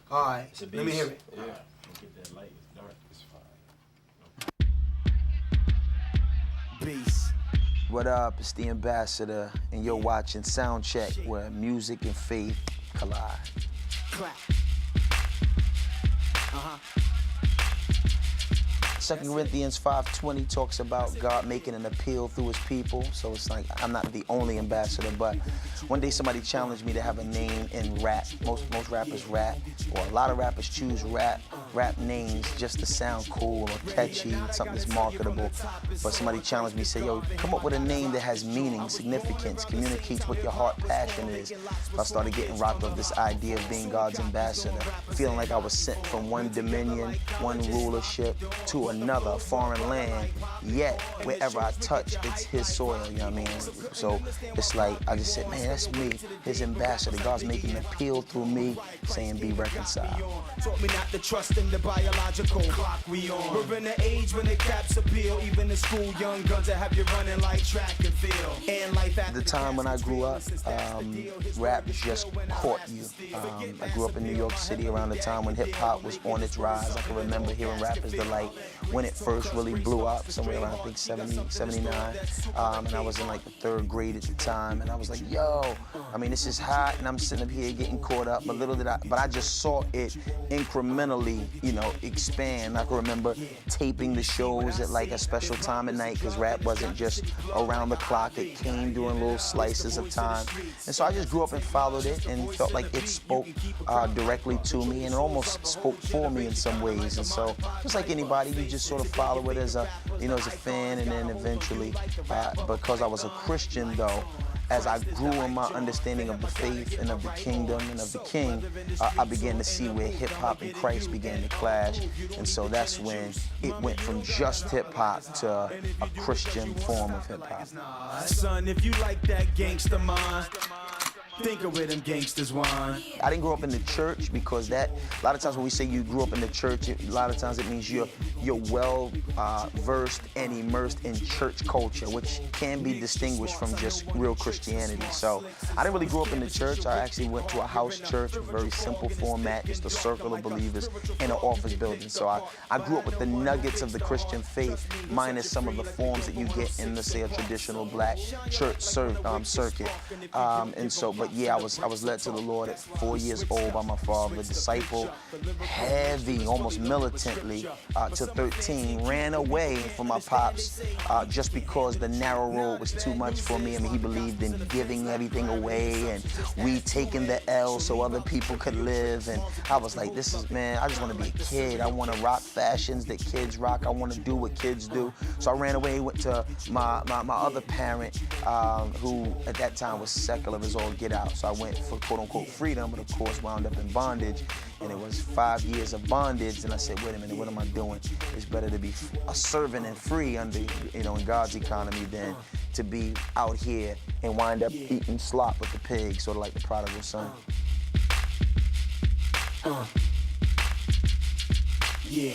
All right, It's a beast. let me hear it. Yeah. Get that light. It's dark. It's fine. Beast. What up? It's the Ambassador, and you're watching Soundcheck, where music and faith collide. Clap. 2 Corinthians 5:20 talks about God making an appeal through his people. So it's like I'm not the only ambassador, but one day somebody challenged me to have a name in rap. Most rappers rap, or a lot of rappers choose rap names just to sound cool or catchy, something that's marketable. But somebody challenged me, said, yo, come up with a name that has meaning, significance, communicates what your heart passion is. So I started getting rocked off this idea of being God's ambassador, feeling like I was sent from one dominion, one rulership to another foreign land, yet wherever I touch, it's his soil, you know what I mean? So it's like, I just said, man, that's me, his ambassador. God's making an appeal through me, saying be reconciled. Taught me not to trust in the biological clock we on. We're in an age when the caps appeal, even in school, young guns that have you running like track and field. And life At the time when I grew up, rap just caught you. I grew up in New York City around the time when hip hop was on its rise. I can remember hearing rappers like when it first really blew up, somewhere around I think 70, 79. And I was in like the 3rd grade at the time, and I was like, yo, I mean, this is hot, and I'm sitting up here getting caught up, but I just saw it incrementally, you know, expand. I can remember taping the shows at like a special time at night, because rap wasn't just around the clock, it came during little slices of time. And so I just grew up and followed it and felt like it spoke directly to me, and it almost spoke for me in some ways. And so just like anybody, you just sort of follow it as a, you know, as a fan, and then eventually, because I was a Christian though, as I grew in my understanding of the faith and of the kingdom and of the king, I began to see where hip hop and Christ began to clash. And so that's when it went from just hip hop to a Christian form of hip hop. Son, if you like that gangster mind, think of where them gangsters whine. I didn't grow up in the church, because that, a lot of times when we say you grew up in the church, a lot of times it means you're well versed and immersed in church culture, which can be distinguished from just real Christianity. So I didn't really grow up in the church. I actually went to a house church, a very simple format, just a circle of believers in an office building. So I grew up with the nuggets of the Christian faith, minus some of the forms that you get in, let's say, a traditional black church circuit. And so, but yeah, I was led to the Lord at 4 years old by my father, disciple heavy, almost militantly, to 13, ran away from my pops just because the narrow road was too much for me. I mean, he believed in giving everything away and we taking the L so other people could live. And I was like, this is, man, I just want to be a kid. I want to rock fashions that kids rock. I want to do what kids do. So I ran away, went to my other parent, who at that time was secular as all get out. So I went for quote-unquote freedom, but of course wound up in bondage. And it was 5 years of bondage. And I said, wait a minute, what am I doing? It's better to be a servant and free under, you know, in God's economy than to be out here and wind up eating slop with the pigs, sort of like the prodigal son. Yeah.